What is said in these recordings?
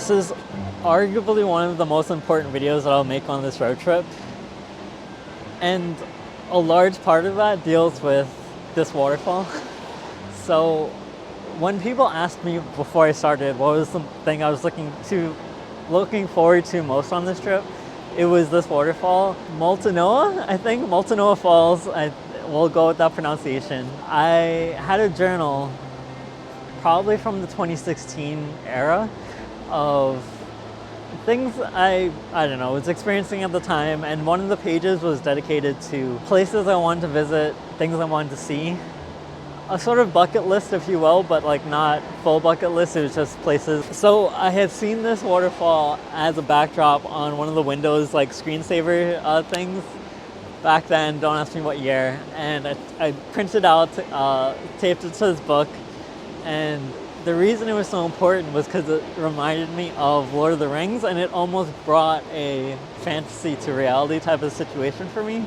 This is arguably one of the most important videos that I'll make on this road trip. And a large part of that deals with this waterfall. So when people asked me before I started what was the thing I was looking forward to most on this trip, it was this waterfall. Multnomah, I think. Multnomah Falls. We'll go with that pronunciation. I had a journal probably from the 2016 era of things I don't know, was experiencing at the time, and one of the pages was dedicated to places I wanted to visit, things I wanted to see. A sort of bucket list, if you will, but like not full bucket list, it was just places. So I had seen this waterfall as a backdrop on one of the Windows like screensaver things back then, don't ask me what year, and I printed out, taped it to this book, and the reason it was so important was because it reminded me of Lord of the Rings, and it almost brought a fantasy to reality type of situation for me,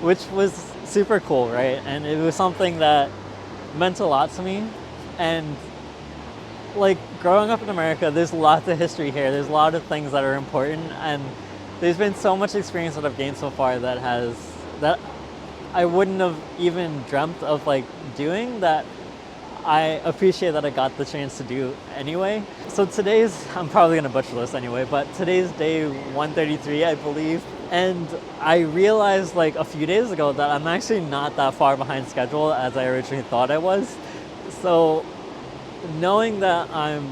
which was super cool, right? And it was something that meant a lot to me. And like growing up in America, there's lots of history here. There's a lot of things that are important, and there's been so much experience that I've gained so far that I wouldn't have even dreamt of like doing, that I appreciate that I got the chance to do anyway. So I'm probably gonna butcher this anyway, but today's day 133, I believe. And I realized like a few days ago that I'm actually not that far behind schedule as I originally thought I was. So knowing that I'm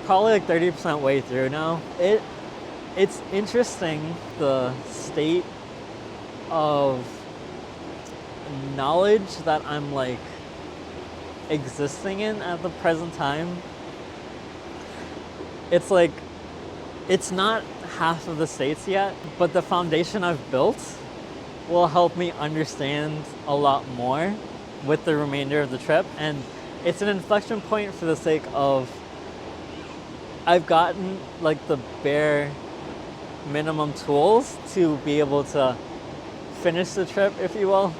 probably like 30% way through now, it's interesting the state of knowledge that I'm like existing in at the present time. It's like, it's not half of the states yet, but the foundation I've built will help me understand a lot more with the remainder of the trip. And it's an inflection point for the sake of I've gotten like the bare minimum tools to be able to finish the trip, if you will,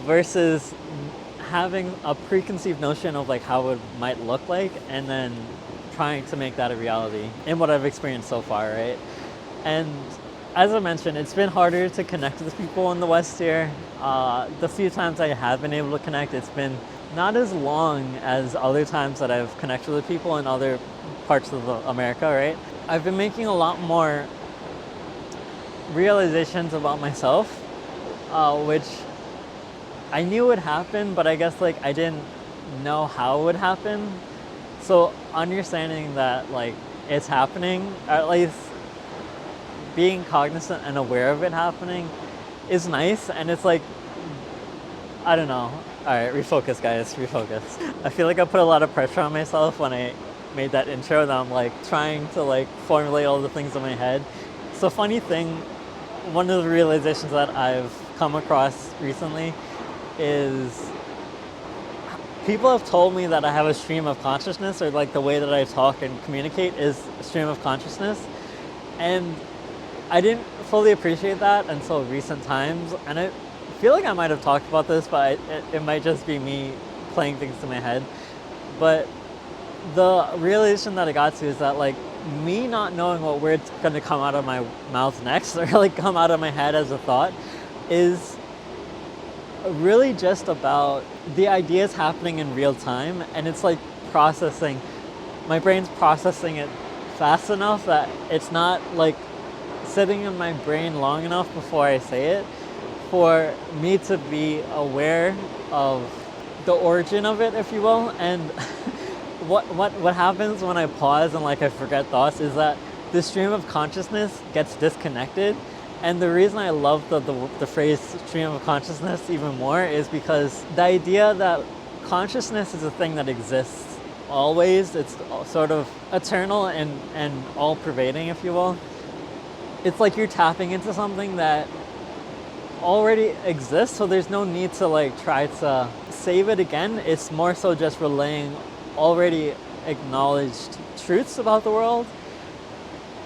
versus having a preconceived notion of like how it might look like, and then trying to make that a reality in what I've experienced so far, right? And as I mentioned, it's been harder to connect with people in the West here. The few times I have been able to connect, it's been not as long as other times that I've connected with people in other parts of America, right? I've been making a lot more realizations about myself, which I knew would happen, but I guess like I didn't know how it would happen. So understanding that like it's happening, or at least being cognizant and aware of it happening, is nice. And it's like, I don't know. All right, refocus, guys, refocus. I feel like I put a lot of pressure on myself when I made that intro, that I'm like trying to like formulate all the things in my head. So funny thing, one of the realizations that I've come across recently is people have told me that I have a stream of consciousness, or like the way that I talk and communicate is a stream of consciousness. And I didn't fully appreciate that until recent times. And I feel like I might have talked about this, but it might just be me playing things to my head. But the realization that I got to is that like me not knowing what word's gonna come out of my mouth next, or like come out of my head as a thought, is really just about the ideas happening in real time. And it's like processing, my brain's processing it fast enough that it's not like sitting in my brain long enough before I say it for me to be aware of the origin of it, if you will. And what happens when I pause and like I forget thoughts is that the stream of consciousness gets disconnected. And the reason I love the phrase stream of consciousness even more is because the idea that consciousness is a thing that exists always, it's sort of eternal and all-pervading, if you will. It's like you're tapping into something that already exists, so there's no need to like try to save it again. It's more so just relaying already acknowledged truths about the world.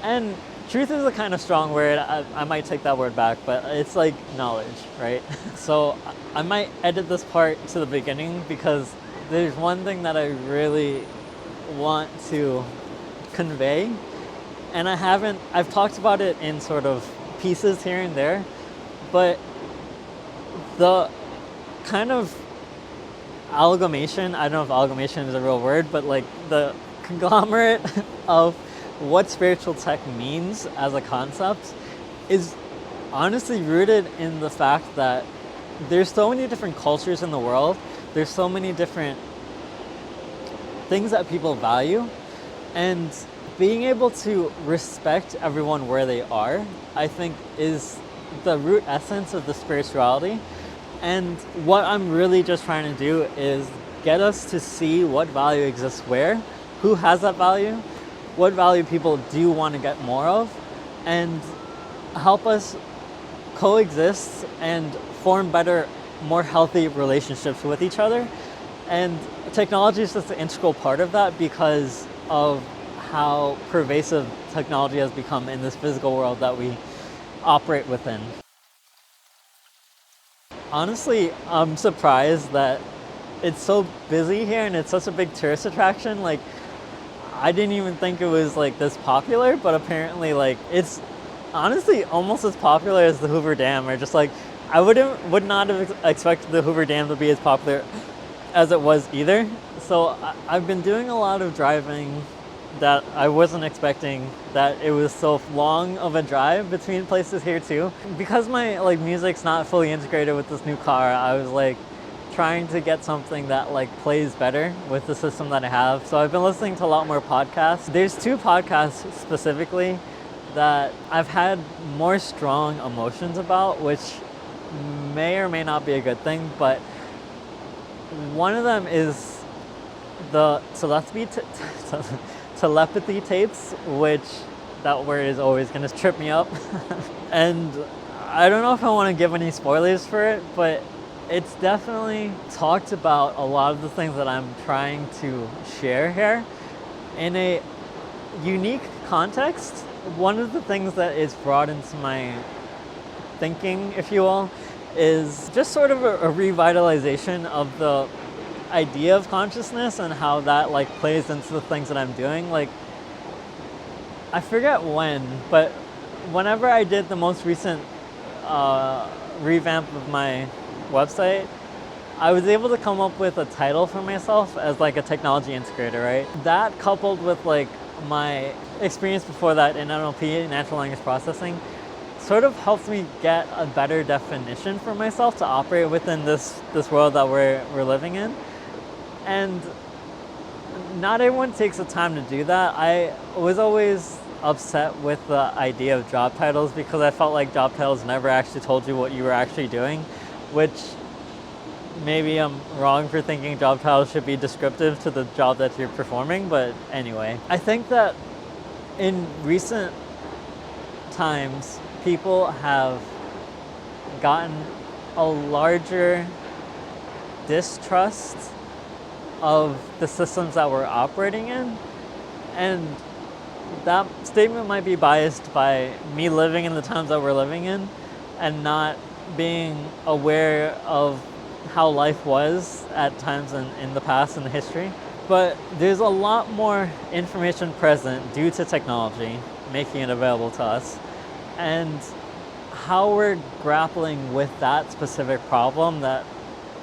And truth is a kind of strong word. I might take that word back, but it's like knowledge, right? So I might edit this part to the beginning because there's one thing that I really want to convey And I've talked about it in sort of pieces here and there, but the kind of amalgamation, I don't know if amalgamation is a real word, but like the conglomerate of what spiritual tech means as a concept is honestly rooted in the fact that there's so many different cultures in the world. There's so many different things that people value, and being able to respect everyone where they are, I think, is the root essence of the spirituality. And what I'm really just trying to do is get us to see what value exists where, who has that value, what value people do want to get more of, and help us coexist and form better, more healthy relationships with each other. And technology is just an integral part of that because of how pervasive technology has become in this physical world that we operate within. Honestly, I'm surprised that it's so busy here and it's such a big tourist attraction. Like, I didn't even think it was like this popular, but apparently like it's honestly almost as popular as the Hoover Dam, or just like I would not have expected the Hoover Dam to be as popular as it was either. So I've been doing a lot of driving that I wasn't expecting, that it was so long of a drive between places here too. Because my like music's not fully integrated with this new car, I was like trying to get something that like plays better with the system that I have. So I've been listening to a lot more podcasts. There's 2 podcasts specifically that I've had more strong emotions about, which may or may not be a good thing, but one of them is the telepathy tapes, which that word is always going to trip me up. And I don't know if I want to give any spoilers for it, but it's definitely talked about a lot of the things that I'm trying to share here in a unique context. One of the things that is brought into my thinking, if you will, is just sort of a revitalization of the idea of consciousness and how that like plays into the things that I'm doing. Like, I forget when, but whenever I did the most recent revamp of my website, I was able to come up with a title for myself as like a technology integrator, right? That coupled with like my experience before that in NLP, natural language processing, sort of helped me get a better definition for myself to operate within this world that we're living in. And not everyone takes the time to do that. I was always upset with the idea of job titles because I felt like job titles never actually told you what you were actually doing, which maybe I'm wrong for thinking job titles should be descriptive to the job that you're performing, but anyway. I think that in recent times, people have gotten a larger distrust of the systems that we're operating in. And that statement might be biased by me living in the times that we're living in and not being aware of how life was at times in the past in the history. But there's a lot more information present due to technology making it available to us. And how we're grappling with that specific problem that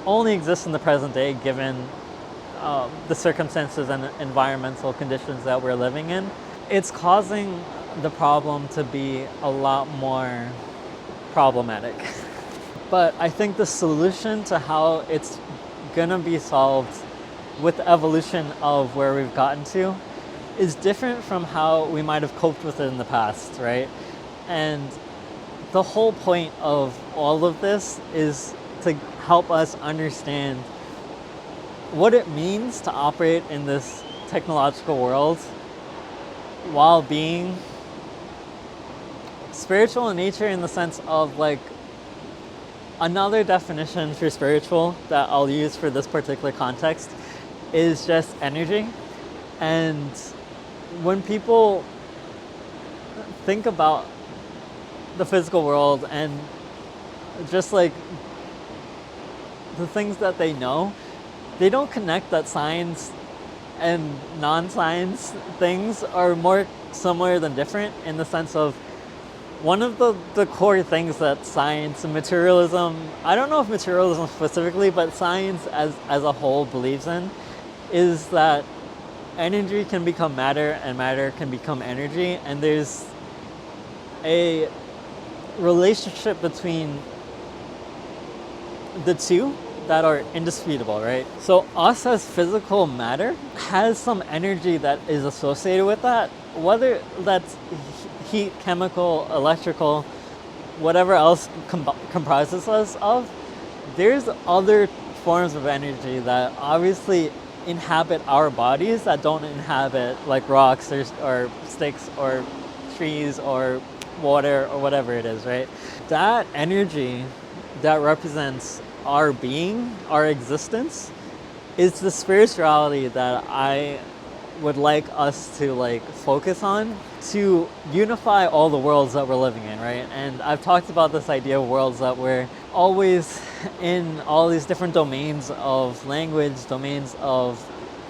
only exists in the present day given the circumstances and environmental conditions that we're living in, it's causing the problem to be a lot more problematic. But I think the solution to how it's gonna be solved with the evolution of where we've gotten to is different from how we might have coped with it in the past, right? And the whole point of all of this is to help us understand what it means to operate in this technological world while being spiritual in nature, in the sense of like another definition for spiritual that I'll use for this particular context is just energy. And when people think about the physical world and just like the things that they know, they don't connect that science and non-science things are more similar than different in the sense of one of the core things that science and materialism, I don't know if materialism specifically, but science as a whole believes in, is that energy can become matter and matter can become energy, and there's a relationship between the two that are indisputable, right? So us as physical matter has some energy that is associated with that, whether that's heat, chemical, electrical, whatever else comprises us of. There's other forms of energy that obviously inhabit our bodies that don't inhabit like rocks or sticks or trees or water or whatever it is, right? That energy that represents our being, our existence, is the spirituality that I would like us to like focus on to unify all the worlds that we're living in, right? And I've talked about this idea of worlds that we're always in all these different domains of language, domains of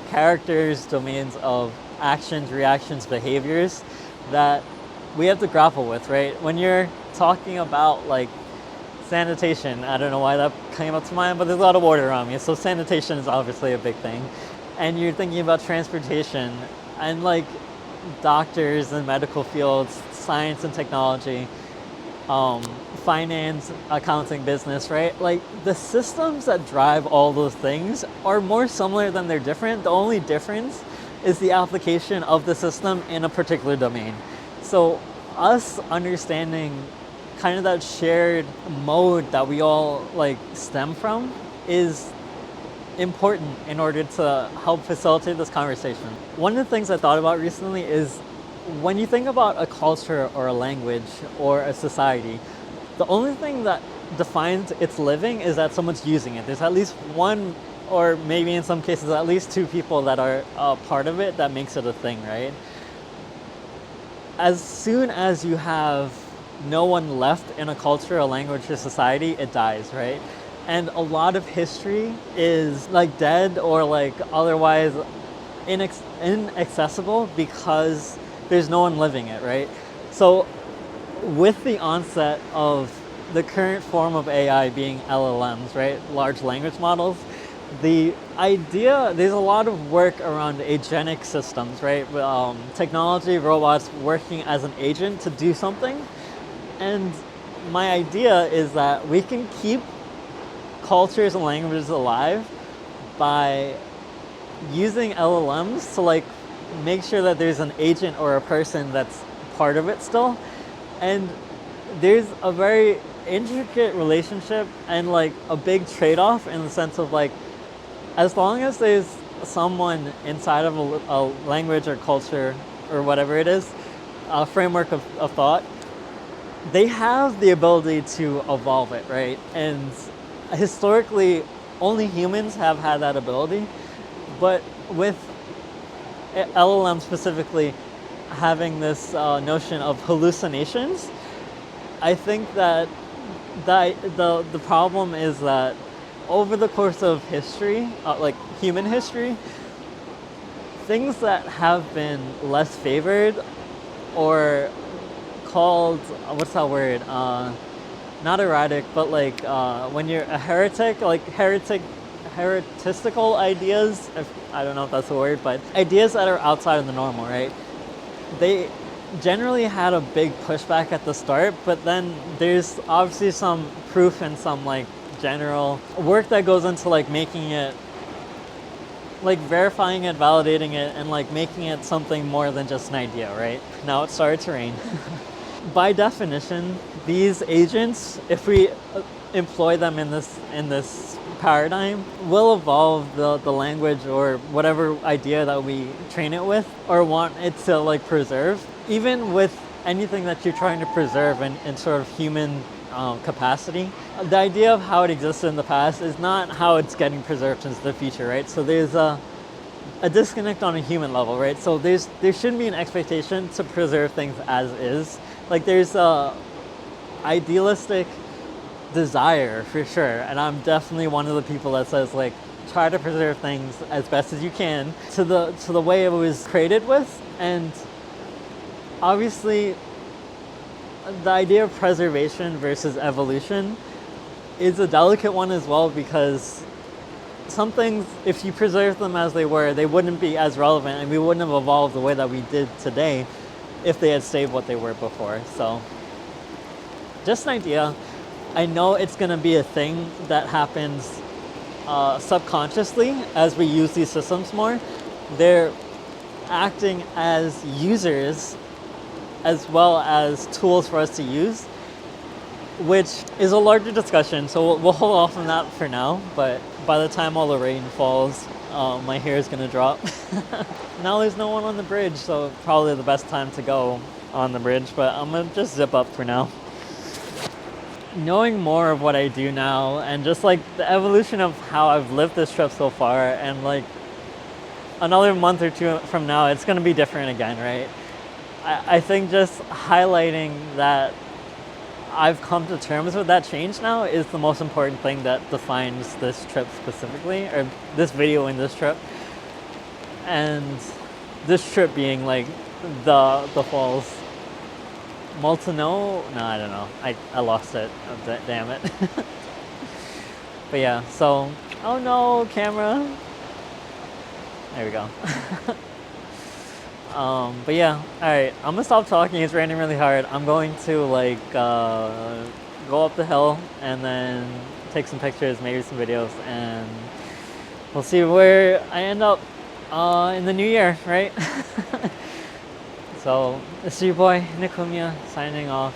characters, domains of actions, reactions, behaviors that we have to grapple with, right? When you're talking about like sanitation, I don't know why that came up to mind, but there's a lot of water around me, so sanitation is obviously a big thing. And you're thinking about transportation and like doctors and medical fields, science and technology, finance, accounting, business, right? Like the systems that drive all those things are more similar than they're different. The only difference is the application of the system in a particular domain. So us understanding kind of that shared mode that we all like stem from is important in order to help facilitate this conversation. One of the things I thought about recently is when you think about a culture or a language or a society, the only thing that defines its living is that someone's using it. There's at least one, or maybe in some cases at least two people that are part of it that makes it a thing, right? As soon as you have no one left in a culture, a language, or society, it dies, right? And a lot of history is like dead or like otherwise inaccessible because there's no one living it, right? So with the onset of the current form of AI being LLMs, right? Large language models, the idea, there's a lot of work around agentic systems, right? Technology, robots working as an agent to do something. And my idea is that we can keep cultures and languages alive by using LLMs to like make sure that there's an agent or a person that's part of it still. And there's a very intricate relationship and like a big trade-off in the sense of like, as long as there's someone inside of a language or culture or whatever it is, a framework of thought, they have the ability to evolve it, right? And historically, only humans have had that ability. But with LLM specifically having this notion of hallucinations, I think that the problem is that over the course of history, like human history, things that have been less favored or called, what's that word? Not erratic, but like when you're a heretic, like heretistical ideas, I don't know if that's the word, but ideas that are outside of the normal, right? They generally had a big pushback at the start, but then there's obviously some proof and some like general work that goes into like making it, like verifying it, validating it, and like making it something more than just an idea, right? Now it started to rain. By definition, these agents, if we employ them in this paradigm, will evolve the language or whatever idea that we train it with or want it to like preserve. Even with anything that you're trying to preserve in sort of human capacity, the idea of how it existed in the past is not how it's getting preserved into the future, right? So there's a disconnect on a human level, right? So there shouldn't be an expectation to preserve things as is. Like there's a idealistic desire for sure, and I'm definitely one of the people that says like try to preserve things as best as you can to the way it was created with. And obviously, the idea of preservation versus evolution is a delicate one as well, because some things, if you preserve them as they were, they wouldn't be as relevant, and we wouldn't have evolved the way that we did today if they had stayed what they were before. So, just an idea. I know it's going to be a thing that happens subconsciously as we use these systems more. They're acting as users as well as tools for us to use, which is a larger discussion, so we'll hold off on that for now. But by the time all the rain falls, my hair is going to drop. Now there's no one on the bridge, so probably the best time to go on the bridge, but I'm going to just zip up for now. Knowing more of what I do now, and just like the evolution of how I've lived this trip so far, and like another month or two from now, it's going to be different again, right? I think just highlighting that I've come to terms with that change now is the most important thing that defines this trip specifically, or this video in this trip. And this trip being like the falls. Multino? No, I don't know. I lost it. Oh, damn it. But yeah, so, oh no, camera. There we go. But yeah, alright, I'm gonna stop talking. It's raining really hard. I'm going to like go up the hill and then take some pictures, maybe some videos, and we'll see where I end up in the new year, right? So, this is your boy, Nick Humya, signing off.